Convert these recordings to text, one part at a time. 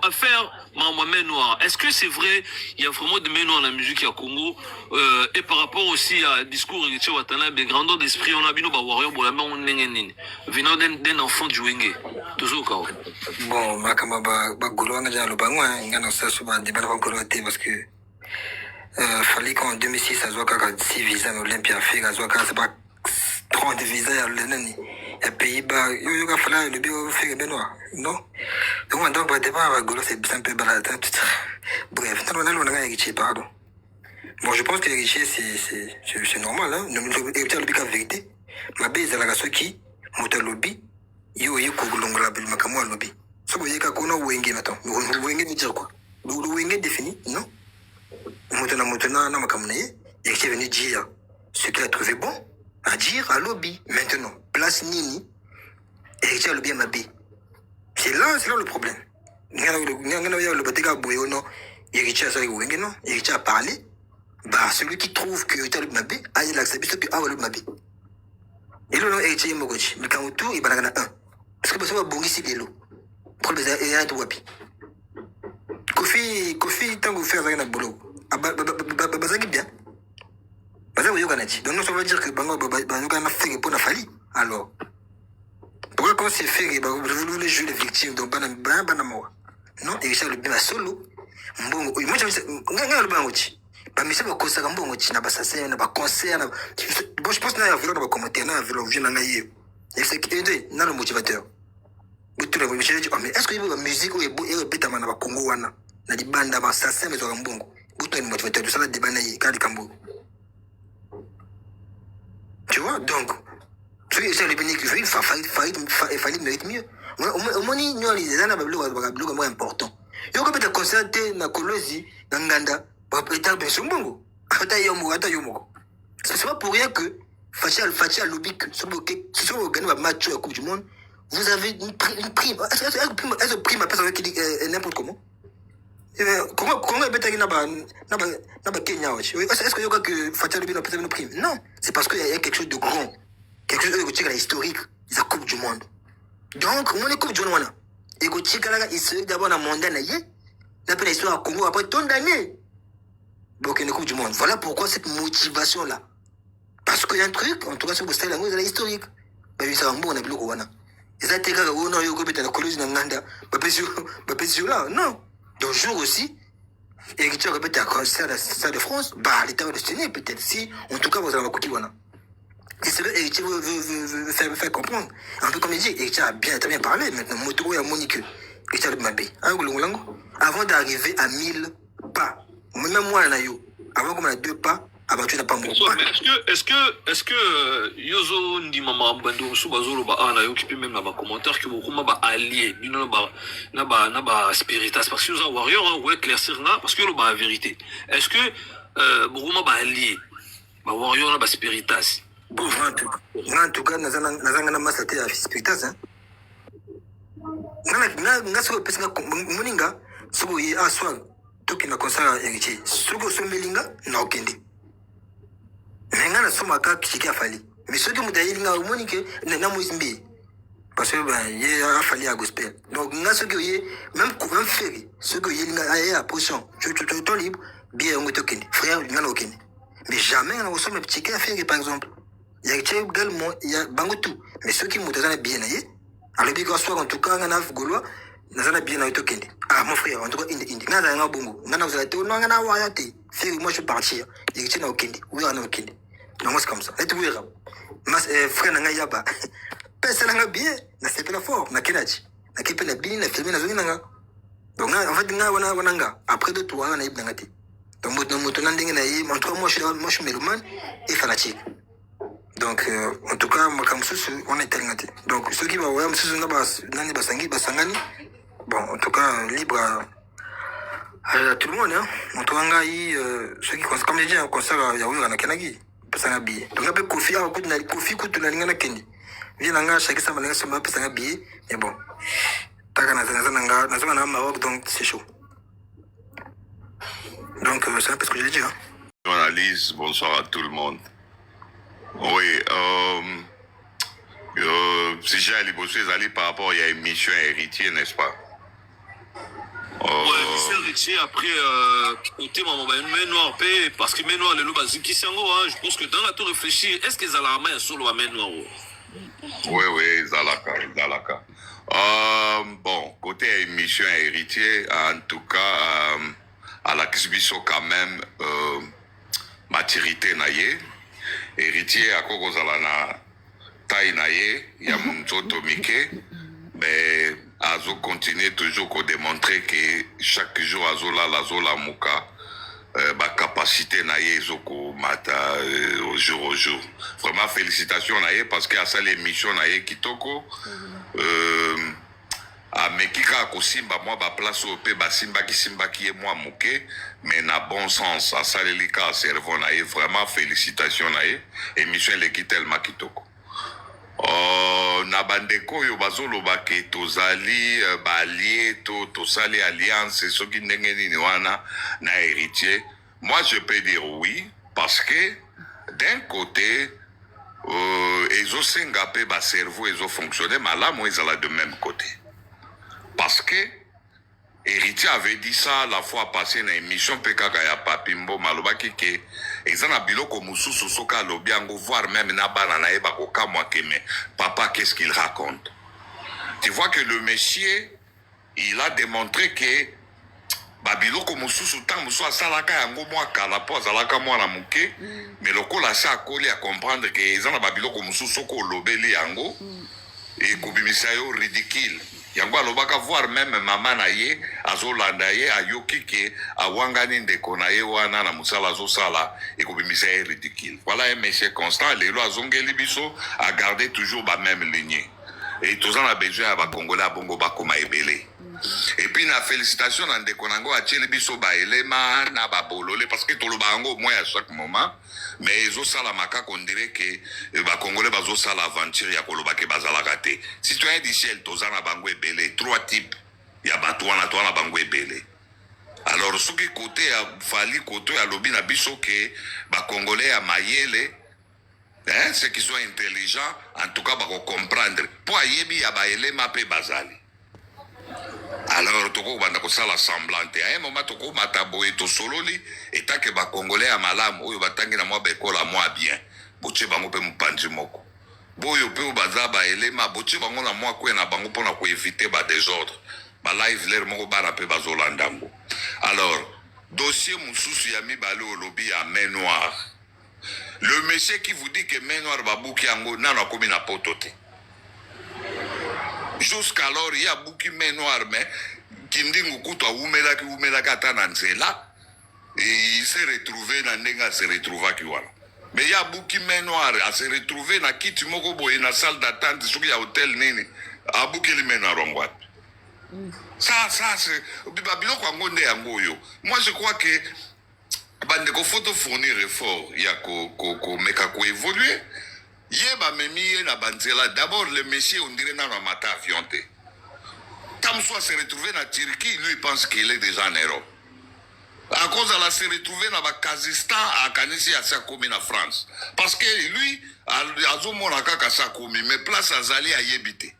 affaire main noire. Est-ce que c'est vrai, il y a vraiment des mains noires dans la musique à Congo et par rapport aussi à discours de Watana, des grandeurs d'esprit, on a bien warrior venant d'un enfant du Wenge. Toujours au cas. Bon, makama ba golo nga jalo bangwa ngana sa suba de ba golo te parce que fallait qu'en 2006 à Zoaka 6 visas à Olympia fait à Zoaka c'est pas 30 visas à l'ennemi et Pays-Bas yo ka fala le bio fait benoît non donc ba débat ba golo c'est un peu balade bref on a le pardon. Bon, je pense que les richesses, c'est normal, hein. Nous avons la vérité. Ma base, c'est la qui, mon lobby, yo, koulongola, ma lobby. Ça veut dire qu'on a wenge maintenant. Wenge veut dire quoi? Le wenge défini, non? Maintenant, ma camonaye, et qui est venu dire ce qu'il a trouvé bon à dire à lobby. Maintenant, place Nini, et qui a lobby à ma baie. C'est là le problème. Le batega boyono, et qui a ça, wenge, non? Et qui a parlé. Bah, celui qui trouve que tu as le mabé, il accepte ce que tu as le mabé. Et là, il y a un mogochi. Mais quand on tourne, il y en a un. Parce que ça va bongi si l'élo. Pour les aider à tout wapi. Kofi, tant que vous faites un boulot. Bazaki bien. Bazaki yoganati. Donc, ça veut dire que Bango a fait pour la fali. Alors, pourquoi quand c'est fait, vous voulez jouer les victimes, donc Banamawa. Non, et ça le bien solo. Bon, moi, je vais mais c'est pas ça quand on tient pas ça c'est un concert bon je pense qu'il y a un commentaire là et c'est que dans le motivateur mais est-ce que la musique est bête à Congo wana na di banda ba ça c'est mais au mbongo buto ni motivateur de ça la débana yi kali kambo tu vois donc c'est le bénéfice il fallait mérite mieux au moins ni nous les ana ba bloga moins important yo ko peut concert na Kolosi na Nganda. C'est pas pour rien que Fatia lobby que sur le match à la Coupe du Monde, vous avez une prime. Est-ce que prime à personne qui dit n'importe comment? Comment est-ce que Kenya est-ce que y a que Fatia lobby n'a pas une prime? Non, c'est parce qu'il y a quelque chose de grand, quelque chose de historique, la Coupe du Monde. Donc, on est Coupe du Monde. Et que Tchikalaga historique d'abord dans le monde, n'a pas l'histoire à Congo après tant d'années. Donc, une Coupe du Monde. Voilà pourquoi cette motivation-là. Parce qu'il y a un truc, en tout cas, sur le style, c'est historique. Mais ça va on a plus de et ça, t'es là, on a eu la colonie de Nanda. Là, non. Donc, jour aussi, et que tu as répété à concert de France, bah, l'État va le tenir, peut-être, si, en tout cas, vous avez un coup de voilà. Et c'est vrai, Héritier veut faire comprendre. Un peu comme il dit, Héritier a bien parlé, maintenant, Motoro et Monique, Héritier a mabé. Avant d'arriver à 1000 pas. Même moi, avant qu'on a 2 pas, tu n'as pas mon pas. Est-ce que Yozo ndi mama bando subazolo ba ana yo qui peut même là-bas commentaire que beaucoup ba allié na ba spiritas parce que Yozo warrior ouais éclaircir là parce que le ba vérité. Est-ce que beaucoup ba allié ba warrior na ba spiritas. Bon en tout cas nazanga masate ya spiritas hein. Nga so pesa muninga so yi aswa toki na konsala Héritier sogo somelinga na okende mais ngana soma ka kishiki afali mais soki mutayilinga umonike na moizimbi parce que ben il a fallu à gospel donc nga soki yi même faire soki yi linga aya potion tu ton libre bien on tokende frère ngana okende mais jamais ngana osoma kishiki affaire par exemple Héritier également il y a bango tout mais soki mutazana bien na ye alors bien soir en tout cas ngana golois nazana bien na tokende ah mon frère en tout cas indi ngana nga bongo ngana vous allez non ngana wa yate faire moi je partir Héritier na okende oui na okende non moi c'est comme ça et tu verras frère nanga yaba pesa nanga bien na c'est la fort na kenachi na kepe na bini na filmer na zongi nanga donc en fait nga wana nga après de toi na ibna ngati donc moto na ndenge na yi en tout cas moi je suis mélomane et fanatique donc en tout cas moi comme ça on est ngati donc ceux qui va ouais monsieur na bas nani basangi basangani bon en tout cas libre à tout le monde hein en tout cas ceux qui comme je dis un concert ya oui na kenagi pesanga billet donc après Kofi a beaucoup na Kofi kutu na linga na kendi vient nga chaque ça malinga sama pesanga billet mais bon taka na zanga na Maroc donc c'est chaud donc c'est un peu ce que je dis hein. Journaliste, bonsoir à tout le monde. Oui, si j'ai allé bosser par rapport à l'émission Héritier, n'est-ce pas? héritier après côté maman main noire parce que main noire le basi qui sango je pense que dans la tout réfléchir est-ce que zala main solo main noire oui zalaka bon côté émission héritier en tout cas à la Kisbiso quand même maturité naie héritier à kokozala na taille naie ya mtoto mike mais azo continuer toujours à démontrer que chaque jour azola muka ba capacité naie ezoko mata au jour vraiment félicitations naie parce que à ça l'émission naie kitoko amekika kosimba moi ba place au pe basimba ki moi muke mais na bon sens à ça lelika cerveau naie vraiment félicitations naie émission leki tellement kitoko na bandeko oyo bazoloba ke tozali baalie tosali alliance soki ndenge nini wana na héritier moi je peux dire oui parce que d'un côté ezosenga pe bacerveau ezofonctionne malamu ezala de même côté parce que héritier avait dit ça la fois passée na émission pe kaka ya papi mboma alobaki ke eza na biloko mususu soka alobi yango voir même na bana na ye bakokamwa ke mais papa qu'est-ce qu'il raconte tu vois que le monsieur il a démontré que babiloko mususu ntango mosusu asalaka yango mwa kala mpo azalaka mwana moke mais lokola ase akoli ya comprendre ke eza na babiloko mususu soki olobeli yango ekobimisa yo ridicule yango alobaka voir même mama na ye azolanda ye ayoki ke awangani ndeko na ye wana na mosala azosala ekobimisa ye ridicule voilà un monsieur constant lelo azongeli biso a garder toujours ba même lignée et toza na besoin ya bakongolais abongo bakoma ebele et puis na félicitation na ndeko nango atieli biso baelema na babolole parce que toloba yango moins à chaque moment mais ezosala kaka on dirait que bakongolais bazosala aventure ya koloba ke bazalaka te citoyen du ciel toza na bango ebele trois types ya bato wana toza na bango ebele alors soki côté ya fali côté ya lobi na biso ke bakongolais ya mayele ceux qui sont intelligents en tout cas bako comprendre po ayebi ya baelema pe bazali alors toko banda ko sala semblante à un moment toko mata boye to sololi eta ke ba congolais ya malamu oyo batangi na mwa bekola mwa bien boche bango pe mpanji moko boyo pe baza ba elema boche bango na mwa kwe na bango pona ko éviter ba désordre ba live l'air moko bana pe bazolandango alors dossier mususu ya mibale olobi ya main noire le monsieur qui vous dit que main noire babuki yango nana komi na potote jusqu'alors il y a beaucoup de main noire mais kindingu kutwa umelaki ata na nzela et il s'est retrouvé na ndenga se retrouva ki wala mais il y a beaucoup de main noire à se retrouver na kiti moko boye na salle d'attente soki ya hôtel nini abuki li main noire ngwapi ça c'est biloko yango nde yango yo moi je crois que bandeko faut fournir effort ya ko meka ko évoluer yeba memi na banzela d'abord le monsieur on dirait na mata avion te Tamsoa s'est retrouvé na Turquie lui il pense qu'il est déjà en Europe à cause de la se retrouver na Kazakhstan à kanisi à sa komi na France parce que lui azomona kaka sa komi mais place azali a yebite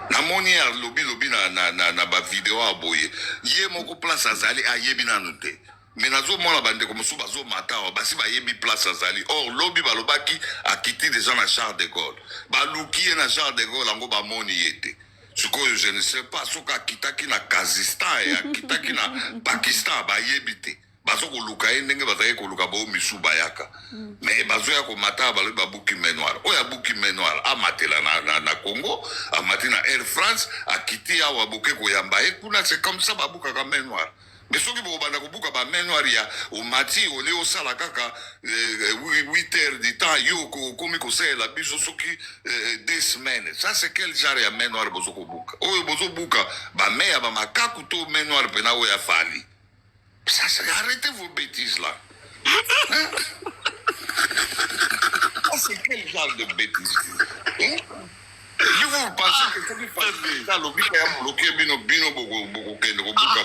na moni ya lobi na ba vidéo aboye ye moko place azali a yebi na note mais nazo mona bande comme so bazo mata basi ba yebi place azali or lobi balobaki a quitté déjà na Charles de Gaulle ba luki na Charles de Gaulle ngo ba moni yete sikoyo je ne sais pas soka kitaki na Kazakhstan ya kitaki na Pakistan ba yebite bazo ko luka ndenge bazaye ko luka bo misu bayaka mais bazo ya ko mata ba lobi babuki menoir o ya buki menoir amatela na Congo amatina Air France a quitté ya wabuke ko yamba e kuna c'est comme ça babuka ka menoir mais soki bo banda ko buka ba menoir ya o mati o leo sala kaka 8 heures de temps yo ko komi ko sela biso soki 2 semaines ça c'est quel genre ya menoir bozo ko buka o bozo buka ba me ya ba makaku to menoir pena o ya fali ça arrêtez vos bêtises là hein? C'est quel genre de bêtises hein? Je vous pensez que c'est du facile. Ça, le bica est bloqué, bino, beaucoup,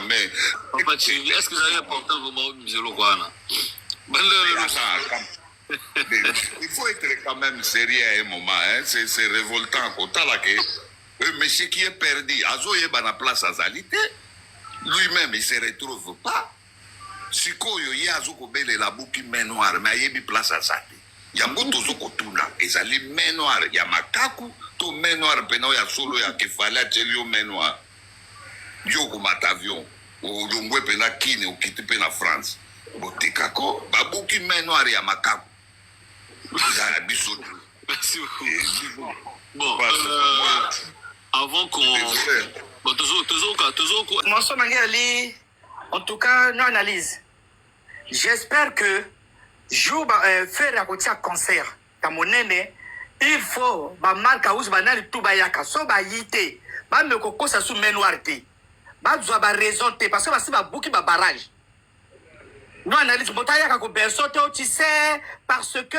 mais. Est-ce que vous avez apporté vos mots, M. Lokwana? Il faut être quand même sérieux à un moment, hein? C'est révoltant. Le monsieur qui est perdu, Azo est dans la place à Zalité. lui-même il se retrouve pas sikoyo ye azokobelela buki main noire mais ayebi place azali yango tozokotuna ezali main noire ya makaku to main noire pena oyo ya solo ya kefale atieli yo main noire yo komata avion olongwe pena kine okiti mpe na France botekako babuki main noire ya makaku ezala biso tu. Merci beaucoup. Bon, avant qu'on... Bon, toujours... Monson Ali, en tout cas, nos analyse. J'espère que jour faire un concert, il faut marque à banal tout bayaka, so bayite, ba me koko sa sous menoirté. Ba doit ba raison parce que ba bouki ba barrage. Nous analyse botaya ka ko bersote tu sais parce que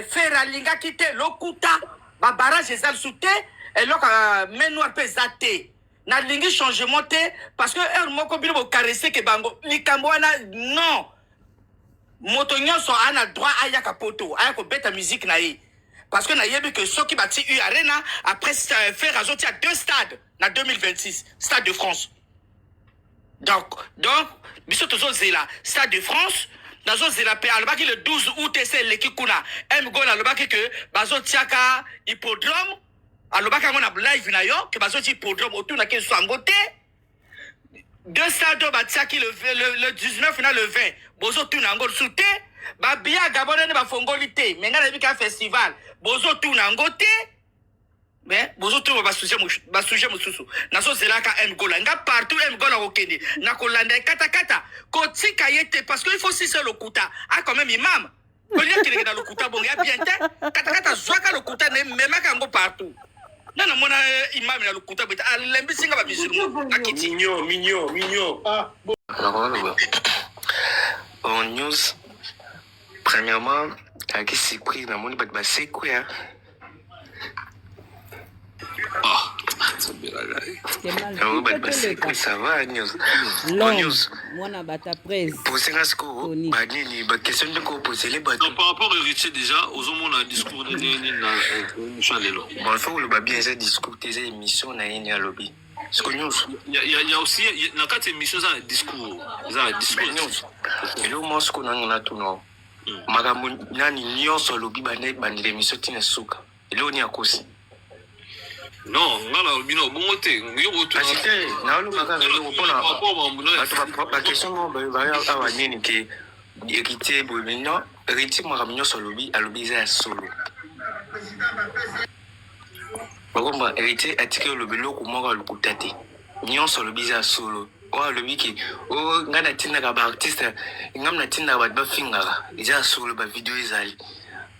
faire linga quitter lokuta ba barrage ezal souté et lo ka menoir pesate. Na lingi changement parce que un moko bino caresser que bango likambo wana non. Moto nyonso ana droit aya ka poto aya ko beta musique na yi. Parce que na yebi que ceux qui bâti U Arena après faire rajouter à 2 stades en 2026, Stade de France. Donc biso tozo zela Stade de France, nazo zela pe alobaki le 12 août c'est l'équipe-kuna. Gola alobaki que bazo tiaka hippodrome, alobaki ngona live na yo que bazo ti hippodrome autour na ke sangote. 2 stades batiaki le 19 na le 20. Bozo tuna ngol souté. Ba bia gabonene ba fongolité menga na bika festival bozo tuna ngote mais bozo tuna ba sujet mususu naso zelaka gola nga partout gola okende na kolanda kata ko tika yete parce que il faut si c'est le kuta a quand même imam ko lia kile na le kuta bon ya bien te kata zwaka le kuta ne memaka ngo partout nana mona imam na le kuta beta alembi singa ba musulman akiti mignon en news. Premièrement, avec surprise, dans mon ibad c'est quoi? Ça va, news. News. Moi, bata presse. Pour ce question de quoi poser les bateaux. Par rapport au héritier déjà, aux hommes on a discours de bon, il faut le bien discours des émissions na une à lobby. Il y a aussi dans quatre émissions ça discours. Ça discours news. Et le moment ce qu'on a tout non. Magambo nani nyonso lobi bandile misoti suka leo ni akosi non ngala bino bongote ngiro tu na lo magana lo pona ba question mo ba awa nini ke héritier bolino héritier magambo nyonso lobi alobi za solo bagomba héritier atike lobi loko mo lo kutate nyonso lobi za solo oh le wiki oh ngana tinda ka ba artiste ngamna tinda ba finga iza solo ba video izali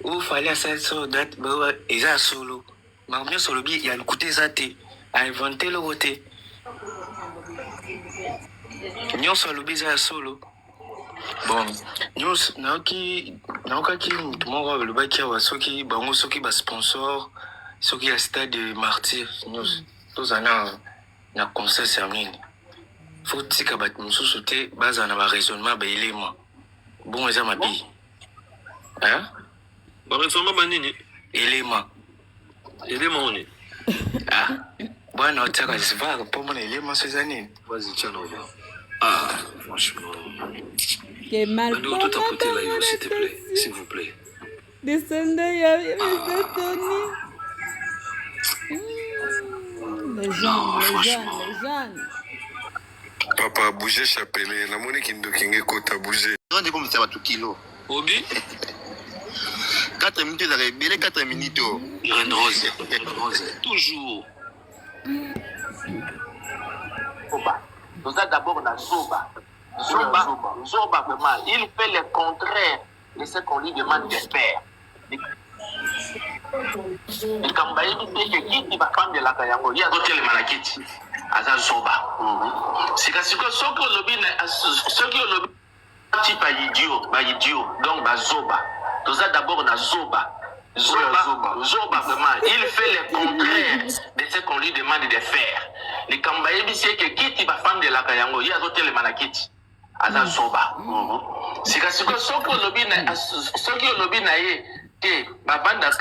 oh fallait ça so that ba iza solo ma bien solo bi ya écouter ça te a inventé le côté nyo solo bi za solo bon news naoki tumongo le baki wa soki bango soki ba sponsor soki ya stade de martyr news tozana na concert sermine faut tika bat mususu te baza na ba raisonnement ba élément bon eza mabi hein ba raisonnement ba nini élément on est bwana otaka siva pour mon élément c'est nini vas-y tiens franchement que mal tout tapoter là s'il te plaît s'il vous plaît descendez ya Tony les gens Papa bouger chapelet na moni kindo kinge kota bouger on est comme ça va tout kilo obi 4 minutes ça rebelle 4 minutes Grande Rose toujours Zoba. Nous avons d'abord la Zoba. Zoba vraiment, il fait le contraire de ce qu'on lui demande de faire. Il kambaye dit que qui va prendre de la kayango, il y a d'autres les malakiti. Aza Zoba. C'est que ceux qui ont lobby type à idiot, donc ba Zoba. Nous avons d'abord la Zoba. Zoba vraiment, il fait le contraire de ce qu'on lui demande de faire. Les Kambaye dit que qui va prendre de la kayango, il y a d'autres les malakiti. Aza Zoba. C'est que ceux qui ont lobby naïe que bavanda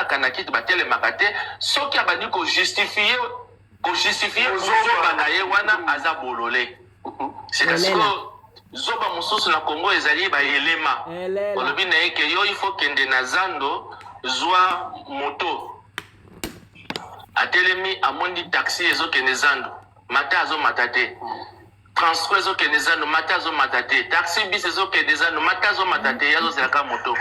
kanakiti batele makate, ceux qui a bani ko justifier kojustifie zoba na ye wana aza bolole. C'est parce que zoba mosusu na Congo ezali ba elema. Olobi na ye ke yo il faut kende na zando zwa moto. Atelemi amondi taxi ezokende zando. Mata azo matate. Transport ezokende zando mata azo matate. Taxi bis ezokende zando mata azo matate yazo zelaka moto.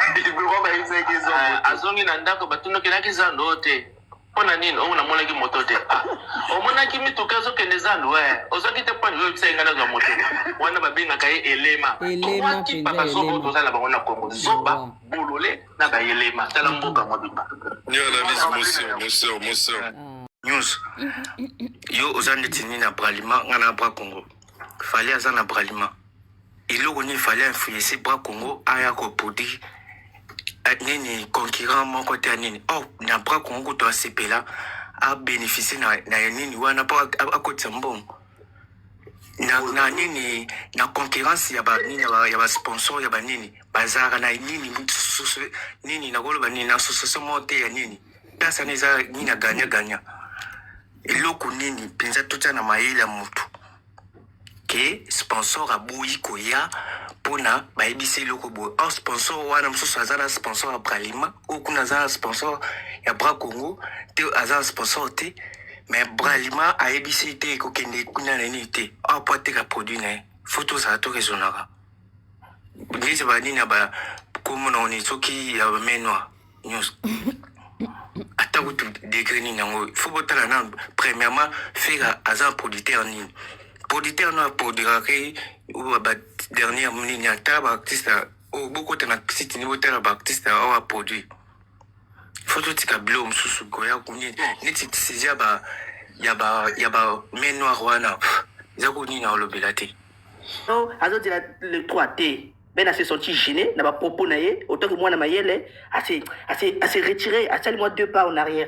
Azongi na ndako batuno kelaki zando te. Pona nini o na ki moto te. O monaki mituka ezokende zando ozoki te pani yo tsenga na moto. Wana babinga kai elema. Elema papa zobo tozala bango na Congo. Zoba bolole na ba elema. Tala mboka mobimba. Ni analyse monsieur. News. Yo ozande tini na bralima ngana bra Congo. Fallait azana bralima. Il y fallait influencer bra Congo aya ko produit nini concurrent mon côté nini. Oh na bra Congo to asepela a bénéficier na nini wana pa a côté mbon. Na nini na concurrence ya ba nini ya ba sponsor ya ba nini bazara na nini na golo ba nini na association monte ya nini. Pesa niza nini na ganya. Eloko nini penza tuta na maile ya mutu ke sponsor aboyi koya pona baibisi eloko boy or sponsor wana msusu azana sponsor ya bralima ou kuna azana sponsor ya bra Congo te azana sponsor te mais bralima aibisi te kokende kuna nini te or pote ka produit na photo za to rezonaka ngezi ba nini ba komo na oni soki ya menwa news Attends, tu décris nango. Faut botter la langue. Premièrement, faire un producteur ni. Producteur n'a produire ou dernière ligne à table artiste ou beaucoup de site niveau tel artiste a produit. Faut tout ce blom sous goya kuni. Neti tisia ba yaba men noir wana. Zakuni na olobelate. Non, azo dit le 3T. Ben a se senti gêné, n'a pas propos naïe, autant que moi n'a maïele, a se retiré, a seulement 2 pas en arrière.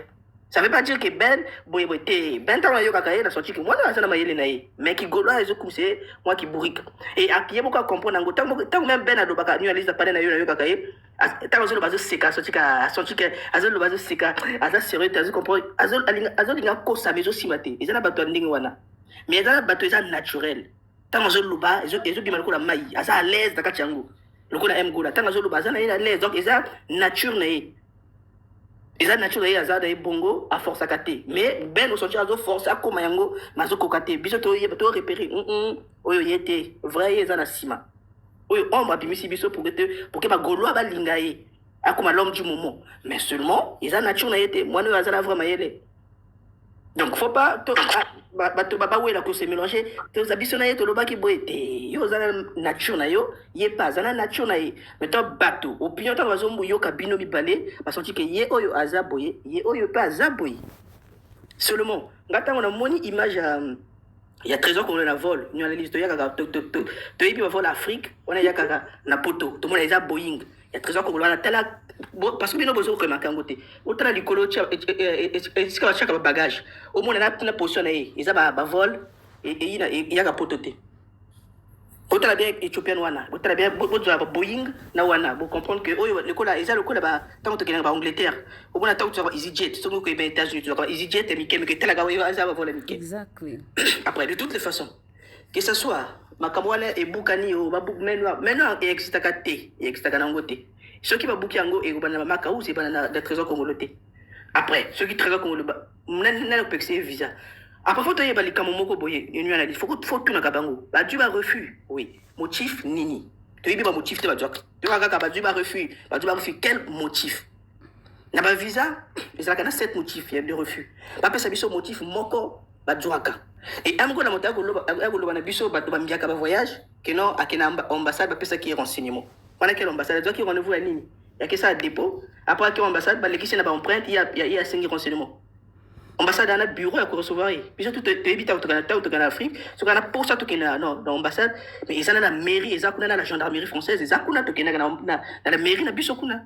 Ça veut pas dire que Ben, Ben t'as eu kakaye, n'a sorti que moi n'a maïele naïe. Mais qui gaulois, ils ont couché, moi qui bourrique. Et à qui est beaucoup à comprendre, tant même Ben a dobaka, nous allons parler naïe, kakaye, tant que le base seka, sorti que, azol le base seka, azol sérieux, azol comprend, azol l'inga kosa, mais aussi maté. Ils ont la bateau wana. Mais ils ont la bateau naturel. Tant que je luba, ils ont du mal pour la maille, ils sont à l'aise dans le Kachango. Le coup de Mgola, tant que je luba, ils sont à l'aise, donc ils ont nature. Ils ont nature, ils ont bongo à force à cater. Mais ben, nous sommes à force à Komayango, Mazoko Kate, bisoto, il y a tout repéré. Oyo yete, vrai, ils ont la cima. Oyo, on m'a mis biso pour que ma gaulois va lingaye, à comme l'homme du moment. Mais seulement, ils ont nature, moi, nous, ils ont vraiment yele. Donc, faut pas. Bato baba we la ko se mélanger te zabiso na ye to lobaki boye te yo zana nature na yo ye pas zana nature na ye mais to bato opinion ta bazombu yo kabino mibale basenti que ye oyo azaboye ye oyo pas azaboye seulement ngata on a moni image il y a 13 ans qu'on a vol nous analyse to yaka to yebi va vol Afrique on a yaka na poto to mona eza Boeing il y a 13 ans qu'on a tala parce que nous besoin de remarquer un côté autant la licolo et chaque bagage au moins on a une position et ils ont vol et il y a pototé autant la bien éthiopienne wana autant la bien Boeing na wana pour comprendre que le cola ils ont le cola ba tant que tu en Angleterre au moins tant que tu vas EasyJet ce que les États-Unis tu vas EasyJet et Mickey mais que tel gars ils ont vol Mickey Exactly. Après de toutes les façons que ce soit makamwana et bukani au babu maintenant et existe kate et existe kanangote ceux qui va bouquer en go et au maka ou c'est pas de trésor congolais. Après, ceux qui trésor congolais, n'a pas pexé visa. Après, faut te bali comme moko boye, une analyse. Faut tout na kabango. Ba du ba refus. Oui. Motif nini. Tu y ba motif te ba diak. Tu va ka ba du ba refus. Ba du ba refus quel motif? Na ba visa, ils a 7 motifs de refus. Ba pesa biso motif moko ba duaka. Et amgo na mota ko lo na biso ba to ba mbiaka ba voyage, que non akena ambassade ba pesa qui renseignement. Pendant que l'ambassade doit qu'il rendez-vous à Nini. Il y a que ça à dépôt. Après que l'ambassade, l'équipe n'a pas empreinte, il y a 5 renseignements. L'ambassade a un bureau à recevoir. Puis surtout, tu évites au Canada, au Afrique. Ce qu'on a pour ça, tu as non, dans l'ambassade. Mais ils ont la mairie, ils ont la gendarmerie française, ils ont la mairie, na bisokuna.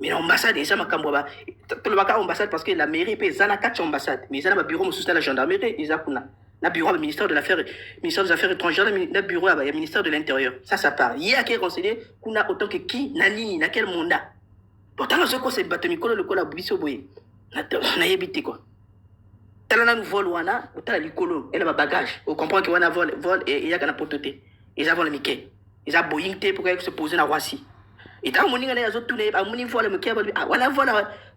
Mais l'ambassade, ils ont ma camboba. Tu le vois à l'ambassade parce que la mairie, ils ont 4 ambassades. Mais ils ont un bureau, sous la gendarmerie, ils ont le bureau du ministère des Affaires étrangères, le bureau du ministère de l'Intérieur. Ça part. Il y a qui renseigné qu'on a autant que qui, nani, na quel mandat. Pourtant, ce qu'on s'est battu, le col a biso boy. On a évité quoi. Talana nous vol wana, ou tala likolo, et là bagage. On comprend que wana vol et il y a qu'un pototé. Ils ont le Mickey. Ils ont Boeing T pour se poser dans Roissy. Et tant mon ingénieur a tourné, à mon niveau le Mickey, wana vol,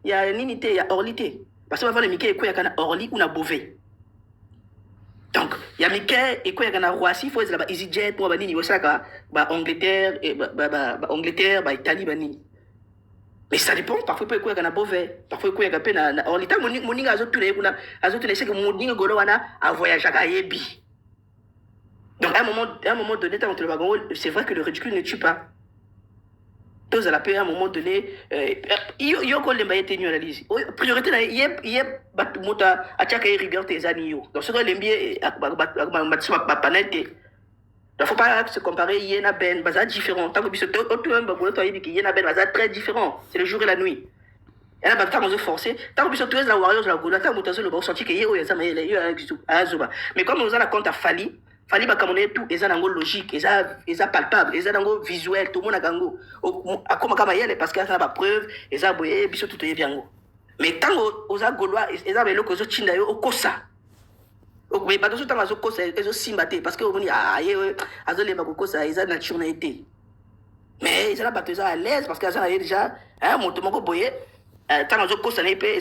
il y a l'inité, il y a orlité. Parce que le Mickey, il y a orli ou na Beauvais. Donc, il y a Mickey et quoi il y a Roissy, il faut là EasyJet pour banini, il y a Angleterre, Angleterre, Italie banini. Mais ça dépend, parfois il y a Beauvais, parfois il y a peine en l'état, mon ingénieur a tourné, c'est que mon ingénieur Golowana a voyagé à Yebi. Donc, à un moment donné, c'est vrai que le ridicule ne tue pas. Tous à la paix, à un moment donné, il y a encore les mailles ténues analyse. Priorité, il y a Batumuta, à chaque rigueur tes amis. Donc, ce que les biais, à panette. Il ne faut pas se comparer, il y a ben, bazar différent. Tant que il y a ben, bazar très différent. C'est le jour et la nuit. Et là, tant qu'on se forcer, tant que tu es la warrior, la goula, tant que tu es le bon senti qu'il y a mais comme on a la compte à Fali, Fali ba kamone tout eza nango logique, eza palpable, eza nango visuel, tout le monde a gango. Akoma kama yele parce que ça ba preuve, eza boye biso tout ye biango. Mais tant oza golois, eza belo ko zo chinda yo okosa. Mais ba doso tanga zo kosa, ezo simbate parce que on dit ah ye azo le ba kosa, eza nature na été. Mais eza la bateau à l'aise parce que ça déjà hein moto moko boye. Tant que je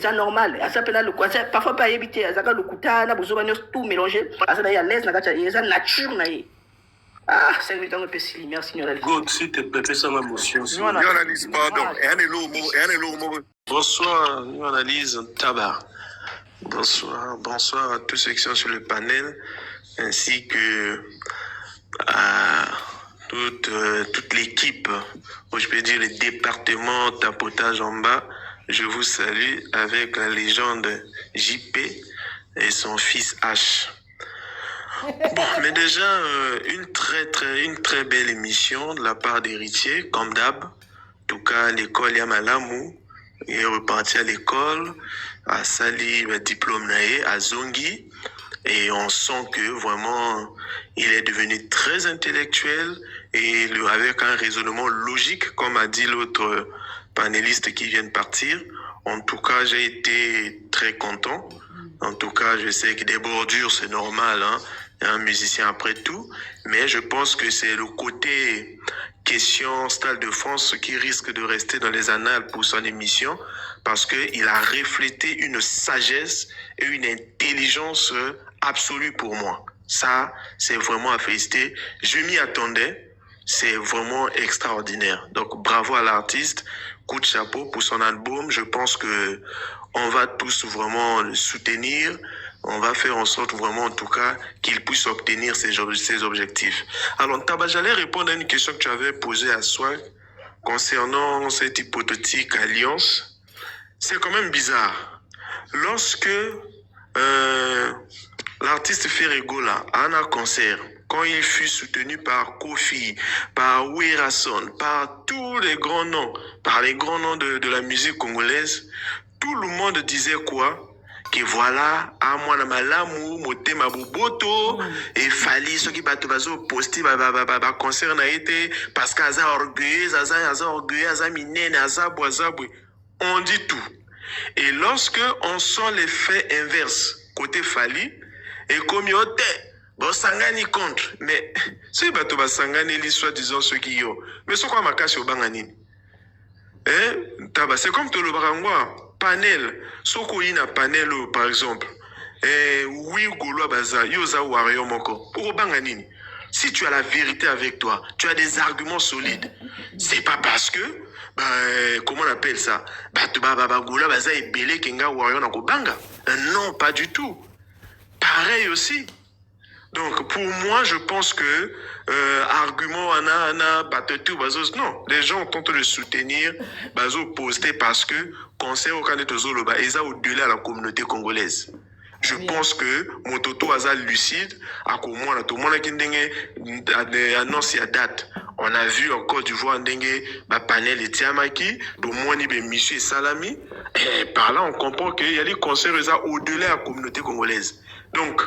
c'est normal. Ça peut le quoi, parfois pas éviter. Ça le couteau, na besoin de tout mélanger. Ça d'ailleurs l'aise, na gacha, ça nature na. Ah, c'est le temps de pécile. Merci Nolali. God, s'il te plaît, fais ça ma motion. Analyse, pardon. Bonsoir, nous analyse Tabar. Bonsoir à tous ceux qui sont sur le panel, ainsi que à toute l'équipe, ou je peux dire le département tapotage en bas. Je vous salue avec la légende JP et son fils H. Bon, mais déjà, une très belle émission de la part d'Héritier, comme d'hab. En tout cas, l'école Yamalamou est reparti à l'école, à Sali, le diplôme naé, à Zongi. Et on sent que vraiment, il est devenu très intellectuel et avec un raisonnement logique, comme a dit l'autre panélistes qui viennent partir. En tout cas, j'ai été très content. En tout cas, je sais que des bordures, c'est normal, hein, un musicien après tout. Mais je pense que c'est le côté question Stade de France qui risque de rester dans les annales pour son émission parce qu'il a reflété une sagesse et une intelligence absolue pour moi. Ça, c'est vraiment à féliciter. Je m'y attendais. C'est vraiment extraordinaire. Donc, bravo à l'artiste. Coup de chapeau pour son album. Je pense que on va tous vraiment le soutenir. On va faire en sorte vraiment, en tout cas, qu'il puisse obtenir ses objectifs. Alors, Taba, j'allais répondre à une question que tu avais posée à soi concernant cette hypothétique alliance. C'est quand même bizarre. Lorsque l'artiste Ferregola a un concert, quand il fut soutenu par Kofi, par Werason, par tous les grands noms, par les grands noms de la musique congolaise, tout le monde disait quoi? Que voilà, à moi, malamu, motema boboto, et fali, ceux qui battent bazo, posti, concert n'a été, parce qu'aza orgueilleux, aza minene, aza boisabwe. On dit tout. Et lorsque on sent l'effet inverse, côté fali, et comme yote, bon, sangani contre, mais si bato ba sangani li soi-disant ceux qui yo, mais c'est quoi ma casse au banganini? C'est comme tout le barangwa, panel, soko ina panel par exemple, oui golo baza, yoza warrior moko, au banganini. Si tu as la vérité avec toi, tu as des arguments solides, c'est pas parce que, comment on appelle ça? Golo baza et belé kenga warrior nako banga. Non, pas du tout. Pareil aussi. Donc, pour moi, je pense que argument non, les gens tentent de soutenir bazo posté parce que conseil au candidat Zoloba est au-delà de la communauté congolaise. Je pense que mon toto a lucide à comment tout le monde qui annonce la date. On a vu en Côte d'Ivoire un panel et Tiamaki, de Mouni Monsieur Salami. Et par là, on comprend qu'il y a des concerts au-delà de la communauté congolaise. Donc,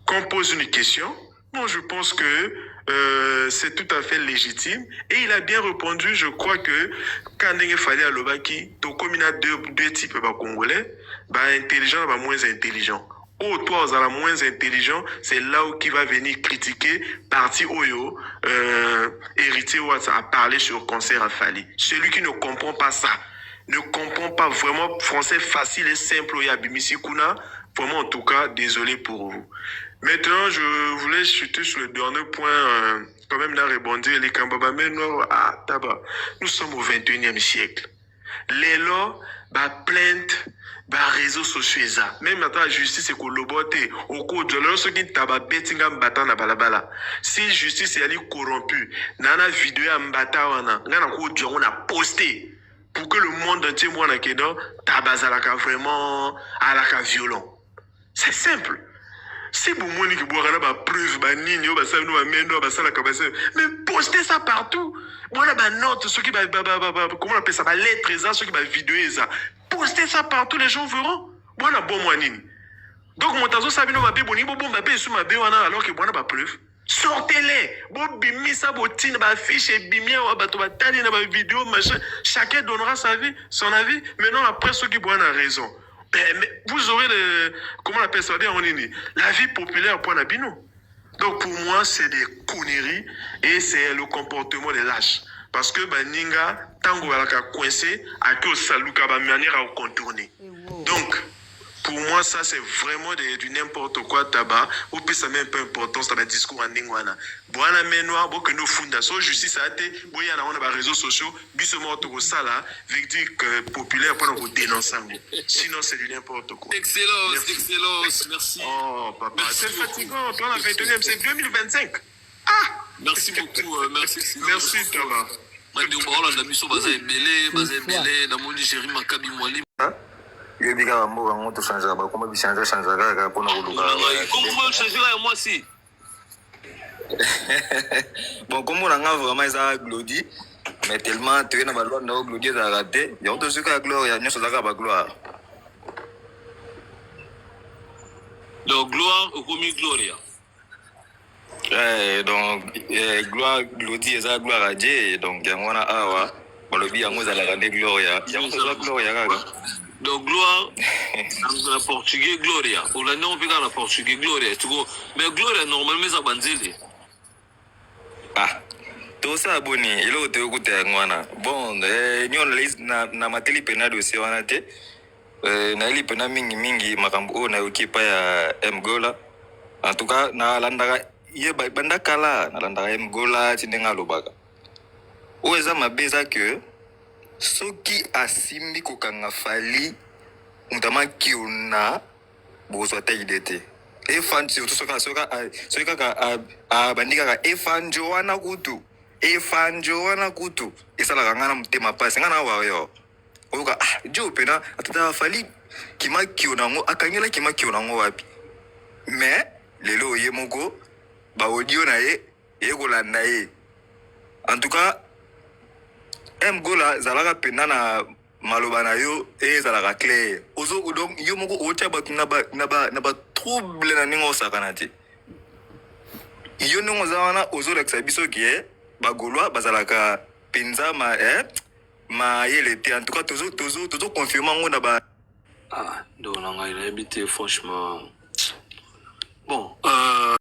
quand on pose une question, moi je pense que c'est tout à fait légitime. Et il a bien répondu, je crois que quand il fallait à l'Obaki, il y a deux types de Congolais, intelligents et moins intelligents. Oh, toi, vous êtes moins intelligent, c'est là où qui va venir critiquer parti Oyo, héritier Watts a parlé sur concert à Fali. Celui qui ne comprend pas ça, ne comprend pas vraiment français facile et simple, Oya Bimisi Kuna, vraiment en tout cas, désolé pour vous. Maintenant, je voulais chuter sur le dernier point, quand même là rebondir, les Kambaba, mais non, ah, tabac. Nous sommes au 21e siècle. Les lois, plainte, réseaux sociaux, ça. Même maintenant, la justice est collaborée. Au cours de l'heure, ceux qui taba bettingam bata na balabala. Si justice est allée corrompue, nana vidéo mbata wana, nana cour de on a posté pour que le monde entier moi na kedo tabazalaka vraiment à la violent. C'est simple. Si vous voulez que vous ayez des preuves, mais postez ça partout. Vous avez des notes, comment on appelle ça, des lettres, ceux qui ont vidéo, ça. Postez ça partout, les gens verront. Vous avez bon moyen. Donc, mon tazo sabi no mabe boni, bon mabe sous mabe wana alors que vous avez des preuves. Sortez-les. Bon bimi ça, botine, ba fiche, bimia, ba tani na ba vidéo, machin. Chacun donnera sa vie, son avis. Maintenant, après, ceux qui ont raison. Mais vous aurez comment on appelle ça, la vie populaire pour Nabino. Donc pour moi, c'est des conneries et c'est le comportement des lâches. Parce que Ninga, tango alaka coincé, à que saluka ba manière à contourner. Donc, pour moi, ça c'est vraiment du n'importe quoi tabac. Ou puis ça met un peu importance dans le discours en Ningwana. Boana menoir, bon que nous fondons. So justice a été, bon y a on a des réseaux sociaux, bisous autour ça là, victime populaire pour nous dénoncer. Sinon c'est du n'importe quoi. Excellence, excellence, merci. Oh papa, c'est fatigant. Toi la 21e, c'est 2025. Ah. Merci beaucoup, merci. Merci Thomas. Yo bika mboka ngo to changer ba comment changer ka pona ko luka. Comment changer moi si? Bon comme on a vraiment ça Glody mais tellement tu na ba loi na Glody za raté, yo to suka gloire nyo so za ba gloire. Donc gloire au commis gloria. Donc gloire Glody eza gloire à Dieu donc yango na awa balobi yango za la grande gloria. Yango za gloria kaka. Donc, gloire, dans le portugais, gloria. Ou là, non, on peut dans le portugais, gloria. Mais gloria, normalement, ça banzili. Ah, tout ça, abonné. Il a été écouté à moi. Bon, nous, na mateli penade aussi, on a été. Na li pena mingi, makambo, na okipa ya Mgola. En tout cas, na landara, ye banda kala, na landara Mgola, tinenga lobaka. Ou eza mabeza que, soki asimbi kokanga Fali mutama kiuna bozwa ta idete efan surtout soka bandika ka efanjo wana kutu esala ngana mutema pasi ngana wa yo oka jo pena atata Fali kima kiuna ngo akangela kima kiuna ngo wapi mais lelo ye moko ba audio na ye kolanda ye en tout cas Mgola zalaka pena na maloba na yo zalaka clair ozo donc yo moko otia batu na ba trouble na ningo sakana te yo ningo zawana ozo leksa biso ki bagolwa bazalaka penza ma yele te en tout cas tozo confirmer ngo na ba donc on a habité franchement bon